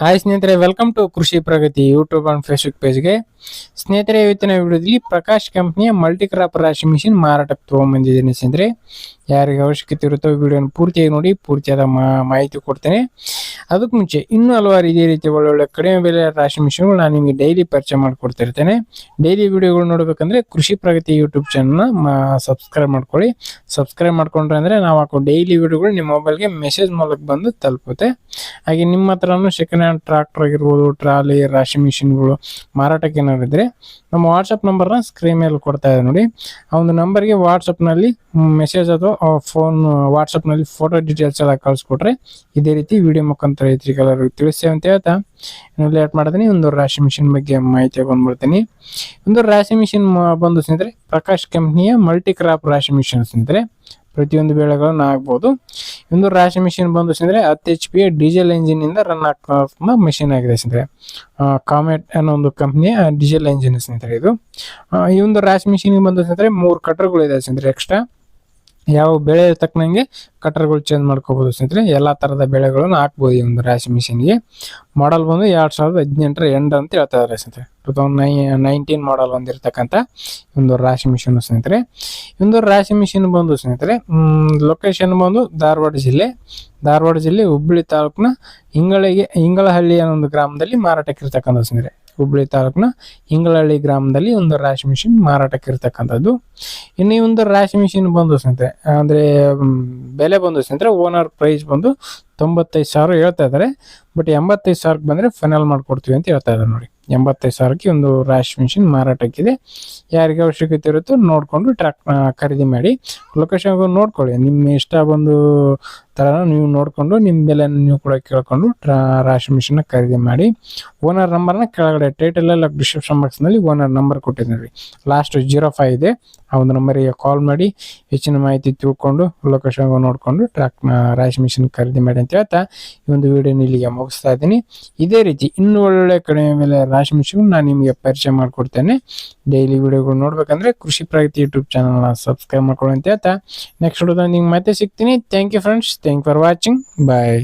Hi ಸ್ನೇಹಿತರೆ, welcome to ಕೃಷಿ ಪ್ರಗತಿ YouTube and Facebook ಪೇಜ್ಗೆ. ಸ್ನೇಹಿತರೆ, ಇವತ್ತಿನ ವಿಡಿಯೋದಲ್ಲಿ ಪ್ರಕಾಶ್ ಕಂಪ್ನಿಯ ಮಲ್ಟಿ ಕ್ರಾಪ್ ರಾಶಿ ಮಿಷಿನ್ ಮಾರಾಟಕ್ಕೆ ತಗೊಂಡ್ಬಂದಿದ್ದೀನಿ. ಸ್ನೇಹಿತರೆ, ಯಾರಿಗೆ ಅವಶ್ಯಕತೆ ಇರುತ್ತೋ ವಿಡಿಯೋನ ಪೂರ್ತಿಯಾಗಿ ನೋಡಿ, ಪೂರ್ತಿಯಾದ ಮಾಹಿತಿ ಕೊಡ್ತೇನೆ. ಅದಕ್ಕೆ ಮುಂಚೆ ಇನ್ನೂ ಹಲವಾರು ಇದೇ ರೀತಿ ಒಳ್ಳೊಳ್ಳೆ ಕಡಿಮೆ ಬೆಲೆ ರಾಶಿ ಮಿಷಿನ್ಗಳು ನಾನು ನಿಮಗೆ ಡೈಲಿ ಪರಿಚಯ ಮಾಡಿಕೊಡ್ತಿರ್ತೇನೆ. ಡೈಲಿ ವಿಡಿಯೋಗಳು ನೋಡಬೇಕಂದ್ರೆ ಕೃಷಿ ಪ್ರಗತಿ ಯೂಟ್ಯೂಬ್ ಚಾನಲ್ನ ಸಬ್ಸ್ಕ್ರೈಬ್ ಮಾಡ್ಕೊಳ್ಳಿ. ಸಬ್ಸ್ಕ್ರೈಬ್ ಮಾಡ್ಕೊಂಡ್ರೆ ಅಂದರೆ ನಾವು ಹಾಕೋ ಡೈಲಿ ವಿಡಿಯೋಗಳು ನಿಮ್ಮ ಮೊಬೈಲ್ಗೆ ಮೆಸೇಜ್ ಮೂಲಕ ಬಂದು ತಲುಪುತ್ತೆ. ಹಾಗೆ ನಿಮ್ಮ ಹತ್ರನೂ ಸೆಕೆಂಡ್ ಹ್ಯಾಂಡ್ ಟ್ರಾಕ್ಟರ್ ಆಗಿರ್ಬೋದು, ಟ್ರಾಲಿ, ರಾಶಿ ಮಿಷಿನ್ಗಳು ಮಾರಾಟಕ್ಕೆ ಏನಾದ್ರು ಇದ್ರೆ ನಮ್ಮ ವಾಟ್ಸಪ್ ನಂಬರ್ನ ಸ್ಕ್ರೀನ್ ಮೇಲೆ ಕೊಡ್ತಾ ಇದೆ ನೋಡಿ. ಆ ಒಂದು ನಂಬರ್ಗೆ ವಾಟ್ಸಪ್ನಲ್ಲಿ ಮೆಸೇಜ್ ಅಥವಾ ಫೋನ್ ವಾಟ್ಸಪ್ನಲ್ಲಿ ಫೋಟೋ ಡೀಟೇಲ್ಸ್ ಎಲ್ಲ ಕಳಿಸ್ಕೊಟ್ರೆ ಇದೇ ರೀತಿ ವಿಡಿಯೋ ಮುಖಾಂತರ ರೈತರಿಗೆಲ್ಲರೂ ತಿಳಿಸ್ತೇವೆ ಅಂತ ಹೇಳ್ತಾ ಇನ್ನು ಲೇಟ್ ಮಾಡ್ತೀನಿ. ಒಂದು ರಾಶಿ ಮಿಷಿನ್ ಬಗ್ಗೆ ಮಾಹಿತಿ ಬಂದ್ಬಿಡ್ತೀನಿ. ಒಂದು ರಾಶಿ ಮಿಷಿನ್ ಬಂದು ಸ್ನೇಹಿತರೆ ಪ್ರಕಾಶ್ ಕಂಪ್ನಿಯ ಮಲ್ಟಿ ಕ್ರಾಪ್ ರಾಶಿ ಮಿಷಿನ್ ಸ್ನೇಹಿತರೆ. ಪ್ರತಿಯೊಂದು ಬೆಳೆಗಳನ್ನು ಆಗ್ಬೋದು. ಒಂದು ರಾಶಿ ಮಿಷಿನ್ ಬಂದು ಸ್ನೇಹಿತರೆ 10 HP ಡೀಸೆಲ್ ಇಂಜಿನ್ ಇಂದ ರನ್ ಆಗ್ತಾ ಮಿಷಿನ್ ಆಗಿದೆ ಸ್ನೇಹಿತರೆ. ಕಾಮೆಟ್ ಅನ್ನೋ ಒಂದು ಕಂಪ್ನಿಯ ಡೀಸೆಲ್ ಇಂಜಿನ್ ಸ್ನೇಹಿತರೆ ಇದು. ಈ ಒಂದು ರಾಶಿ ಮಿಷಿನ್ ಬಂದು ಸ್ನೇಹಿತರೆ 3 ಕಟರ್ಗಳು ಇದೆ ಸ್ನೇಹಿತರೆ. ಎಕ್ಸ್ಟ್ರಾ ಯಾವ ಬೆಳೆ ತಕ್ಕನಂಗೆ ಕಟರ್ಗಳು ಚೇಂಜ್ ಮಾಡ್ಕೋಬಹುದು ಸ್ನೇಹಿತರೆ. ಎಲ್ಲಾ ತರದ ಬೆಳೆಗಳನ್ನು ಹಾಕ್ಬೋದು ಈ ಒಂದು ರಾಶಿ ಮಿಷಿನ್ಗೆ. ಮಾಡಲ್ ಬಂದು 2018 ಎಂಡ್ ಅಂತ ಹೇಳ್ತಾ ಇದ್ದಾರೆ ಸ್ನೇಹಿತರೆ. 2019 ಮಾಡಲ್ ಹೊಂದಿರತಕ್ಕಂಥ ಒಂದು ರಾಶಿ ಮಿಷಿನ್ ಸ್ನೇಹಿತರೆ. ಒಂದು ರಾಶಿ ಮಿಷಿನ್ ಬಂದು ಸ್ನೇಹಿತರೆ ಲೊಕೇಶನ್ ಬಂದು ಧಾರವಾಡ ಜಿಲ್ಲೆ ಹುಬ್ಬಳ್ಳಿ ತಾಲೂಕಿನ ಇಂಗಳಹಳ್ಳಿ ಅನ್ನೋ ಒಂದು ಗ್ರಾಮದಲ್ಲಿ ಮಾರಾಟಕ್ಕೆ ಇರ್ತಕ್ಕಂಥ ಸ್ನೇಹಿತರೆ. ಹುಬ್ಬಳ್ಳಿ ತಾಲೂಕಿನ ಇಂಗಳಹಳ್ಳಿ ಗ್ರಾಮದಲ್ಲಿ ಒಂದು ರಾಶಿ ಮಿಷಿನ್ ಮಾರಾಟಕ್ಕೆ ಇರ್ತಕ್ಕಂಥದ್ದು. ಇನ್ನು ಈ ಒಂದು ರಾಶಿ ಮಿಷಿನ್ ಬಂದು ಸ್ನೇಹಿತರೆ ಅಂದ್ರೆ ಬೆಲೆ ಬಂದು ಸ್ನೇಹಿತರೆ ಓನರ್ ಪ್ರೈಸ್ ಬಂದು 95,000 ಹೇಳ್ತಾ ಇದ್ದಾರೆ. ಬಟ್ 85,000 ಬಂದ್ರೆ ಫೈನಲ್ ಮಾಡ್ಕೊಡ್ತೀವಿ ಅಂತ ಹೇಳ್ತಾ ಇದ್ದಾರೆ ನೋಡಿ. 85,000 ಒಂದು ರಾಶಿ ಮಿಷಿನ್ ಮಾರಾಟಕ್ಕಿದೆ. ಯಾರಿಗೆ ಅವಶ್ಯಕತೆ ಇರುತ್ತೋ ನೋಡ್ಕೊಂಡು ಖರೀದಿ ಮಾಡಿ. ಲೊಕೇಶನ್ ನೋಡ್ಕೊಳ್ಳಿ, ನಿಮ್ಮ ಇಷ್ಟ ಬಂದು ತರ ನೀವು ನೋಡ್ಕೊಂಡು ನಿಮ್ಮ ಬೆಲೆ ನೀವು ಕೂಡ ಕೇಳ್ಕೊಂಡು ರಾಶಿ ಮಿಷಿನ್ ಖರೀದಿ ಮಾಡಿ. ಓನರ್ ನಂಬರ್ನ ಕೆಳಗಡೆ ಟೈಟಲ್ ಎಲ್ಲ ಡಿಸ್ಕ್ರಿಪ್ಷನ್ ಬಾಕ್ಸ್ ನಲ್ಲಿ ಓನರ್ ನಂಬರ್ ಕೊಟ್ಟಿದ್ದೀನಿ. ಲಾಸ್ಟ್ 05 ಇದೆ. ಆ ಒಂದು ನಂಬರಿಗೆ ಕಾಲ್ ಮಾಡಿ ಹೆಚ್ಚಿನ ಮಾಹಿತಿ ತಿಳ್ಕೊಂಡು ಲೊಕೇಶನ್ ನೋಡ್ಕೊಂಡು ರಾಶಿ ಮಿಷಿನ್ ಖರೀದಿ ಮಾಡಿ ಅಂತ ಹೇಳ್ತಾ ಈ ಒಂದು ವಿಡಿಯೋನ ಇಲ್ಲಿಗೆ ಮುಗಿಸ್ತಾ ಇದ್ದೀನಿ. ಇದೇ ರೀತಿ ಇನ್ನೂ ಒಳ್ಳೆ ಕಡಿಮೆ ಮೇಲೆ ರಾಶಿ ಮಿಷಿನ್ ನಾನು ನಿಮಗೆ ಪರಿಚಯ ಮಾಡಿಕೊಡ್ತೇನೆ. ಡೈಲಿ ವಿಡಿಯೋಗಳು ನೋಡ್ಬೇಕಂದ್ರೆ ಕೃಷಿ ಪ್ರಗತಿ ಯೂಟ್ಯೂಬ್ ಚಾನಲ್ನ ಸಬ್ಸ್ಕ್ರೈಬ್ ಮಾಡ್ಕೊಳ್ಳಿ ಅಂತ ಹೇಳ್ತಾ ನೆಕ್ಸ್ಟ್ ವಿಡಿಯೋದಲ್ಲಿ ನಿಮ್ಗೆ ಮತ್ತೆ ಸಿಗ್ತೀನಿ. Thank you friends, thank for watching, bye.